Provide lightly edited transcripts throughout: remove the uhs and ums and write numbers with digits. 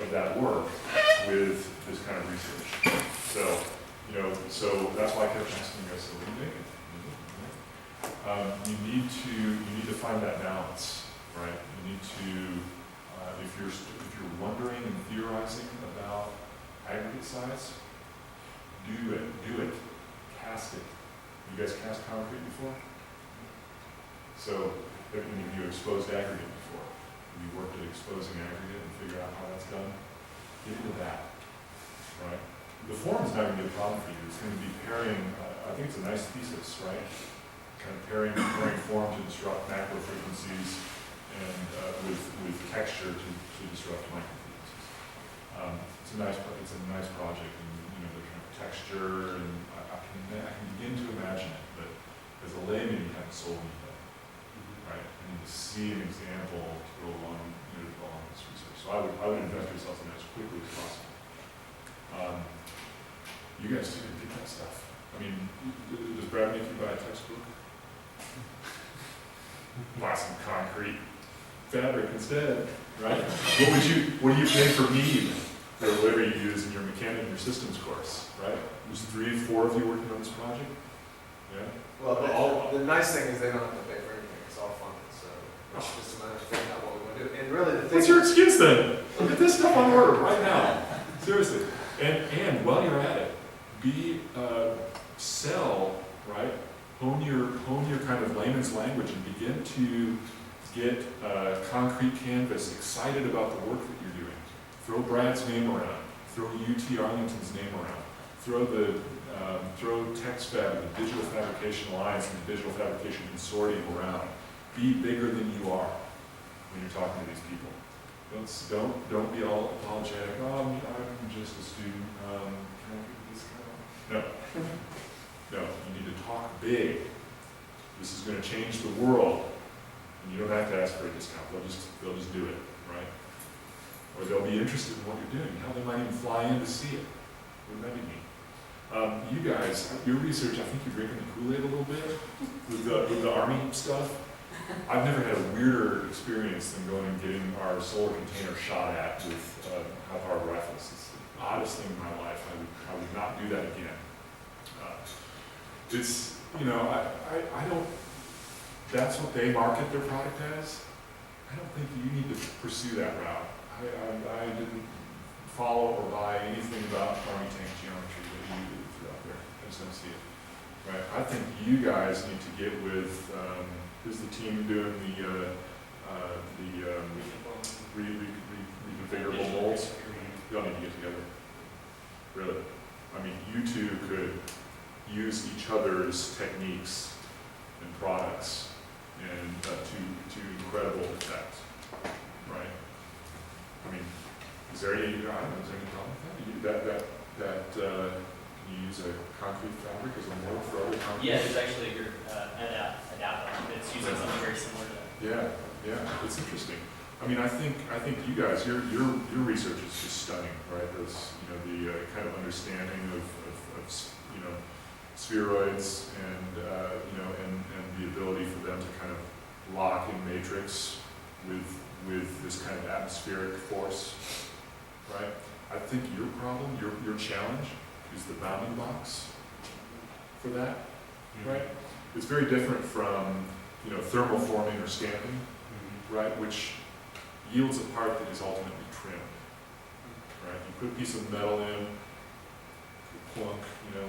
of that work with this kind of research. So, so that's why I kept asking you guys, so what do you think? You need to find that balance, right? You need to, if you're wondering and theorizing about aggregate size, do it, cast it. You guys cast concrete before? So, have any of you exposed aggregate before? Have you worked at exposing aggregate and figure out how that's done? Get into that, right? The form is not going to be a problem for you. It's going to be pairing, I think it's a nice thesis, right? Kind of pairing form to disrupt macro frequencies and with texture to disrupt micro frequencies. It's a nice project, and the kind of texture, and I can begin to imagine it, but as a layman, you haven't sold me yet, right? I need to see an example to go along, along this research. So I would invest yourself in that as quickly as possible. You guys too can get that stuff. I mean, does Brad make you buy a textbook? Buy some concrete fabric instead, right? What do you pay for me, or whatever you use in your mechanic and your systems course, right? There's 3 or 4 of you working on this project? Yeah? Well, the nice thing is they don't have to pay for anything, it's all funded, so it's just a matter of figuring out what we want to do. And really the thing— What's your excuse then? Get this stuff on order right now. Seriously. And while you're at it, sell, right? Hone your kind of layman's language and begin to get concrete canvas excited about the work that you're doing. Throw Brad's name around. Throw UT Arlington's name around. Throw TexFab and the Digital Fabrication Alliance and the Digital Fabrication Consortium around. Be bigger than you are when you're talking to these people. Don't be all apologetic. Oh, I'm just a student. Can I get this kind of? No, you need to talk big. This is going to change the world, and you don't have to ask for a discount. They'll just do it, right? Or they'll be interested in what you're doing. Hell, they might even fly in to see it. Wouldn't that be neat? You guys, your research, I think you're drinking the Kool-Aid a little bit with the Army stuff. I've never had a weirder experience than going and getting our solar container shot at with high-powered rifles. It's the oddest thing in my life. I would not do that again. I don't, that's what they market their product as. I don't think you need to pursue that route. I didn't follow or buy anything about Army tank geometry that you threw out there. I just don't see it. Right? I think you guys need to get with, who's the team doing the reconfigurable molds? Y'all need to get together. Really. I mean, you two could use each other's techniques and products and to incredible effect, right? I mean, is there any problem with that? You use a concrete fabric as a mold for other concrete? Yeah, there's actually an adapt that's using something very similar to that. Yeah, it's interesting. I mean, I think you guys, your research is just stunning, right? Those, the kind of understanding of spheroids and the ability for them to kind of lock in matrix with this kind of atmospheric force, right? I think your problem, your challenge, is the bounding box for that, right? It's very different from thermal forming or stamping, right? Which yields a part that is ultimately trimmed, right? You put a piece of metal in, plunk,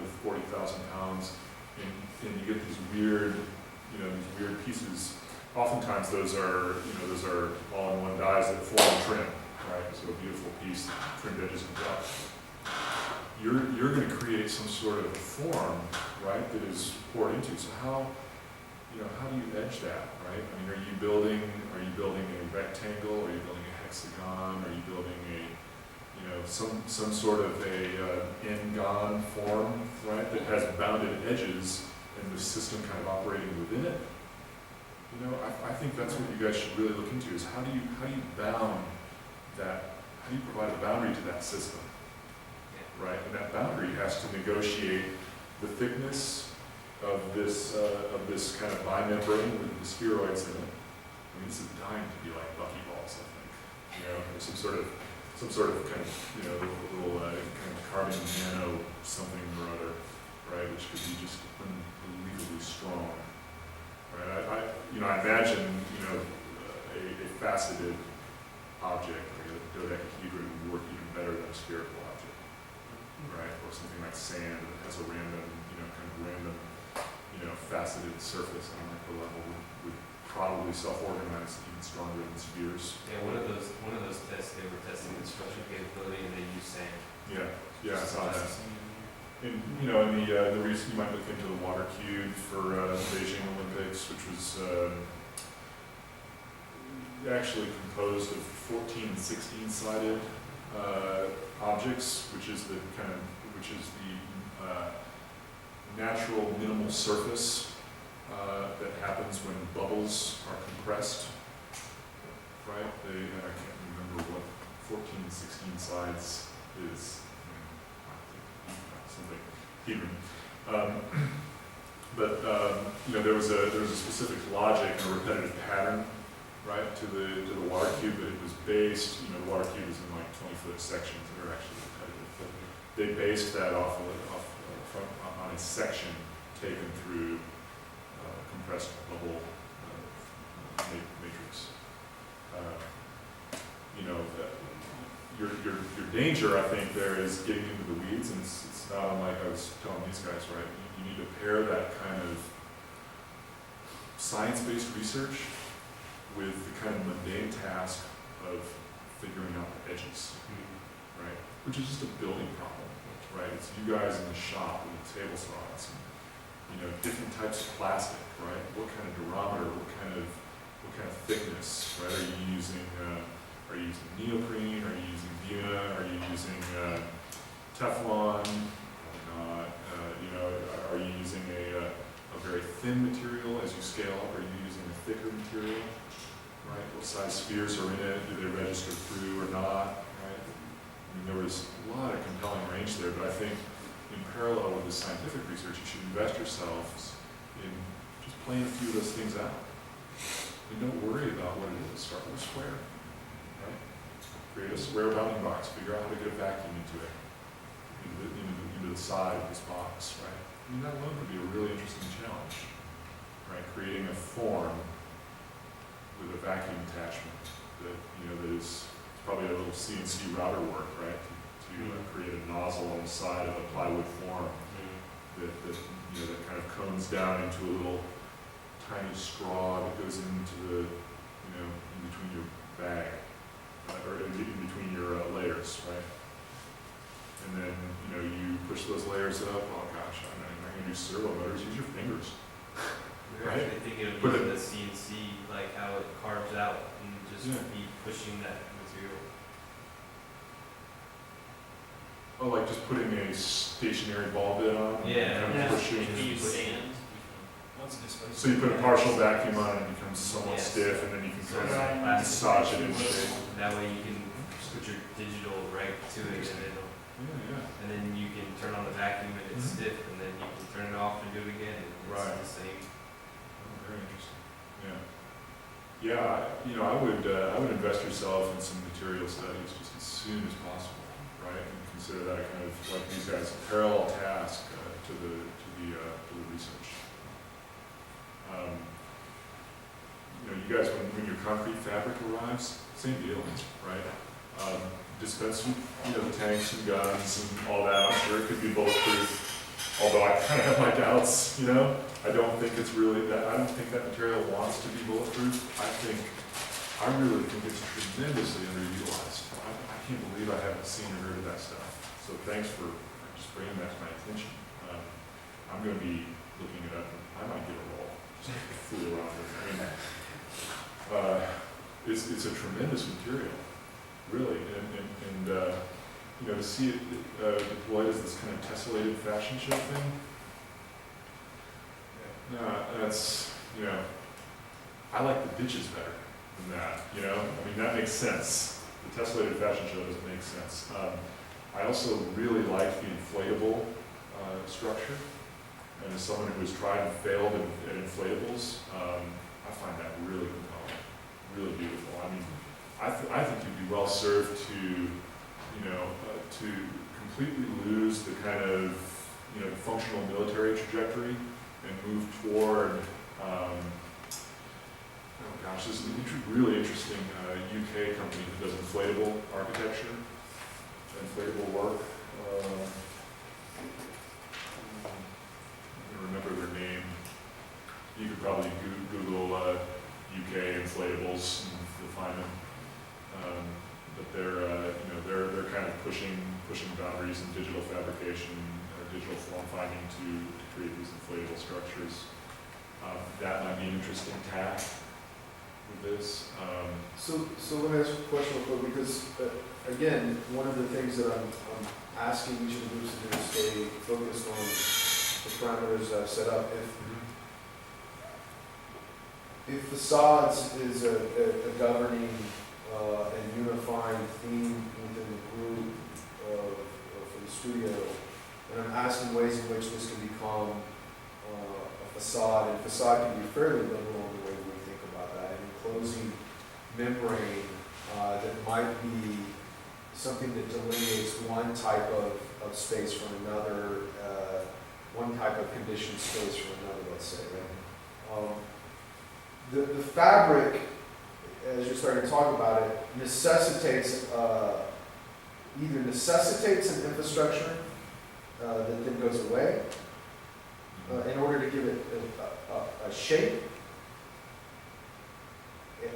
with 40,000 pounds, and you get these weird, these weird pieces. Oftentimes those are all-in-one dies that form trim, right? So a beautiful piece, trimmed edges and depth. You're going to create some sort of form, right, that is poured into. So how do you edge that, right? I mean, are you building a rectangle? Are you building a hexagon? Are you building some sort of a n-gon form, right, that has bounded edges and the system kind of operating within it? I think that's what you guys should really look into, is how do you bound that? How do you provide a boundary to that system, right? And that boundary has to negotiate the thickness of this kind of bimembrane with the spheroids in it. I mean, this is dying to be like buckyballs, I think. Or some sort of some sort of kind of, little kind of carbon nano something or other, right, which could be just unbelievably strong, right? I imagine, a faceted object, like a dodecahedron, would work even better than a spherical object, right? Or something like sand that has a random, faceted surface on a micro level would probably self-organize even stronger than spheres. Yeah, one of those tests, they were testing the structural capability and they used sand. Yeah, I saw that. And, the reason you might look into the water cube for the Beijing Olympics, which was actually composed of 14 and 16-sided objects, which is the natural minimal surface that happens when bubbles are compressed, right? I can't remember what 14 and 16 sides is. Something Hebrew. There was a specific logic and a repetitive pattern, right, to the water cube, but it was based, the water cube is in like 20-foot sections that are actually repetitive, but they based that on a section taken through compressed bubble matrix. Your danger, I think, there is getting into the weeds, and it's not unlike I was telling these guys, right? You need to pair that kind of science-based research with the kind of mundane task of figuring out the edges, right? Which is just a building problem, right? It's you guys in the shop with the table saws, and, different types of plastic, right? What kind of durometer, what kind of thickness, right? Are you using neoprene? Are you using Buna? Are you using Teflon? Probably not. Are you using a very thin material as you scale up? Are you using a thicker material? Right? What size spheres are in it? Do they register through or not? Right? There was a lot of compelling range there, but I think in parallel with the scientific research, you should invest yourselves in just playing a few of those things out. And don't worry about what it is. Start with a square. Right? Create a square bounding box. Figure out how to get a vacuum into it, into the side of this box. Right? That alone could be a really interesting challenge. Right? Creating a form with a vacuum attachment that that is probably a little CNC router work, right? To create a nozzle on the side of a plywood form that kind of cones down into a little tiny straw that goes into the in between your bag or in between your layers, right? And then you push those layers up. Oh gosh, I'm not going to do servo motors. Use your fingers. We were Right. actually thinking of Put using the CNC, like how it carves out and just be pushing that material. Oh, like just putting a stationary ball bit on? And Yeah. kind of Yeah, pushing. if you use sand, So you put a partial vacuum on and it becomes somewhat Yes. stiff, and then you can So kind it's like of plastic. massage it in shape. That way you can put your digital right to it, Yeah. and then you can turn on the vacuum and it's Mhm. stiff, and then you can turn it off and do it again, and it's Right. the same. Oh, very interesting. Yeah. I would invest yourself in some material studies just as soon as possible, right? And consider that a kind of like these guys a parallel task to the research. You guys, when your concrete fabric arrives, same deal, right? Dispense with the tanks and guns and all that. I'm sure it could be bulletproof. Although I kind of have my doubts, I don't think it's really that. I don't think that material wants to be bulletproof. I really think it's tremendously underutilized. I can't believe I haven't seen or heard of that stuff. So thanks for just bringing that to my attention. I'm going to be looking it up. I might get a roll. Just fool around with it. It's a tremendous material, really, and to see it deployed as this kind of tessellated fashion show thing. That's I like the ditches better than that. That makes sense. The tessellated fashion show doesn't make sense. I also really like the inflatable structure. And as someone who has tried and failed at inflatables, I find that really compelling, really beautiful. I think you'd be well served to completely lose the kind of, functional military trajectory and move toward, oh gosh, this is a really interesting UK company that does inflatable architecture, inflatable work. I don't remember their name. You could probably Google UK inflatables and you'll find them. But they're kind of pushing boundaries in digital fabrication or digital form finding to create these inflatable structures. That might be an interesting tack with this. So let me ask you a question real quick, because, again, one of the things that I'm asking each of the groups to do is stay focused on the parameters I've set up. If facades is a governing and unifying theme within the group for the studio, and I'm asking ways in which this can become a facade, and facade can be fairly liberal in the way we think about that, an enclosing membrane that might be something that delineates one type of space from another, one type of conditioned space from another, let's say, right? The fabric, as you're starting to talk about it, necessitates, either necessitates an infrastructure that then goes away in order to give it a shape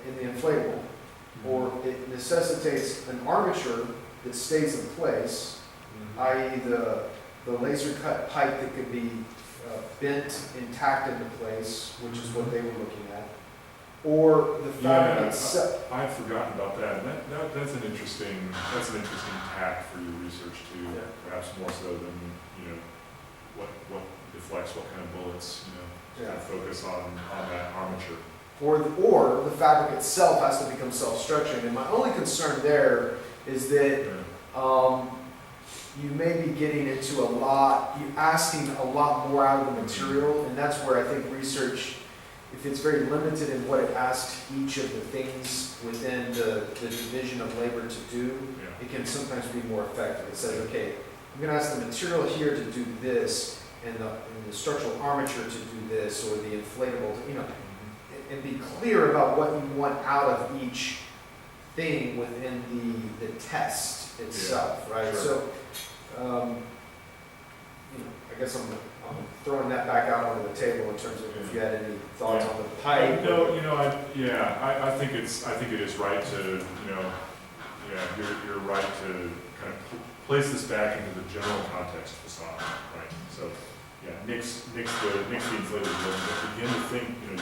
in the inflatable, or it necessitates an armature that stays in place, i.e. the laser cut pipe that could be bent intact into place, which is what they were looking at, or the fabric itself. I've forgotten about that. That's an interesting tack for your research too. Yeah. Perhaps more so than what deflects what kind of bullets. Yeah. Focus on that armature. Or the fabric itself has to become self-structuring. And my only concern there is that you may be getting into you asking a lot more out of the material, and that's where I think research, if it's very limited in what it asks each of the things within the division of labor to do, it can sometimes be more effective. It says, okay, I'm going to ask the material here to do this, and the structural armature to do this, or the inflatable, and be clear about what you want out of each thing within the test itself, right? Sure. So, I guess I'm throwing that back out onto the table in terms of if you had any thoughts on the pipe. No, I think it is right to, you're right to kind of place this back into the general context facade, right? So, nix the inflated building, but begin to think, your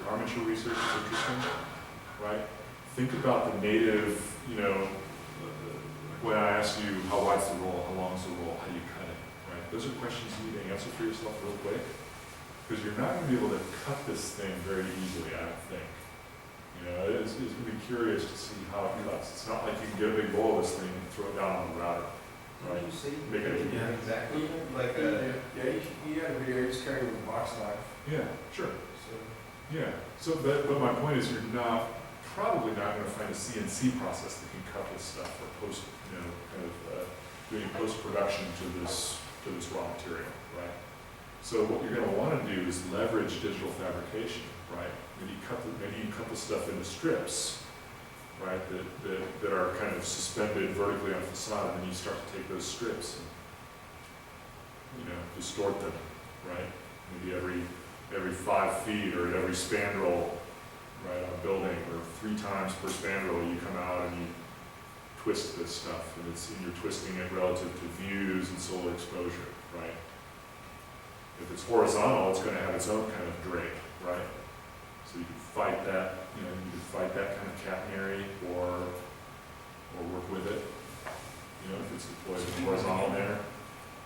armature research is interesting, right? Think about the native, when I ask you how wide's the roll, how long's the roll, how do you cut it, right? Those are questions you need to answer for yourself real quick, because you're not going to be able to cut this thing very easily, I don't think. It's going to be curious to see how it cuts. It's not like you can get a big roll of this thing and throw it down on the router, right? Make it exactly. Like you got a video just carrying the box knife. Yeah, sure. So. Yeah. So, but my point is, you're probably not going to find a CNC process that can cut this stuff or post, doing post-production to this raw material, right? So what you're going to want to do is leverage digital fabrication, right? Maybe you cut the stuff into strips, right? That are kind of suspended vertically on a facade, and then you start to take those strips and distort them, right? Maybe every 5 feet or at every spandrel, right, on a building, or 3 times per spandrel, you come out and you twist this stuff, and you're twisting it relative to views and solar exposure, right? If it's horizontal, it's going to have its own kind of drape, right? So you can fight that, kind of catenary, or work with it, if it's deployed horizontal there.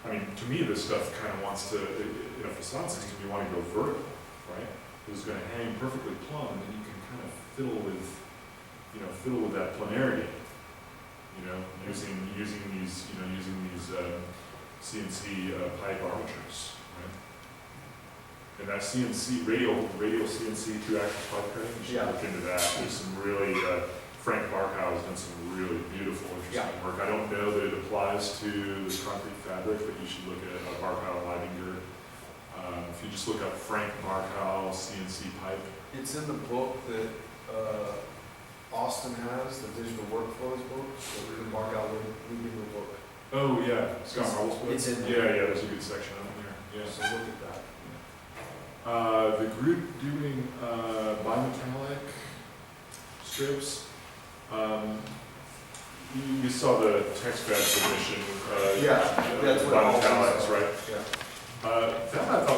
I mean, to me, this stuff kind of wants to, in a facade system, you want to go vertical, right? It's going to hang perfectly plumb, and then you can kind of fiddle with that planarity, using these CNC pipe armatures, right? And that CNC, radial CNC 2-axis pipe cutting, you should look into that. There's some really, Frank Barkow has done some really beautiful, interesting work. I don't know that it applies applies to this concrete fabric, but you should look at Barkow Leidinger. If you just look up Frank Barkow CNC pipe. It's in the book that Austin has, the digital workflows book, the Mark Out Leading book. Oh, yeah, Scott Marvel's book. It's in Yeah, there. yeah, there's a good section on there, yeah. So look at that. The group doing bimetallic strips, you saw the text fed submission. Yeah, that's what all these Bimetallics, are. right? Yeah. That I thought was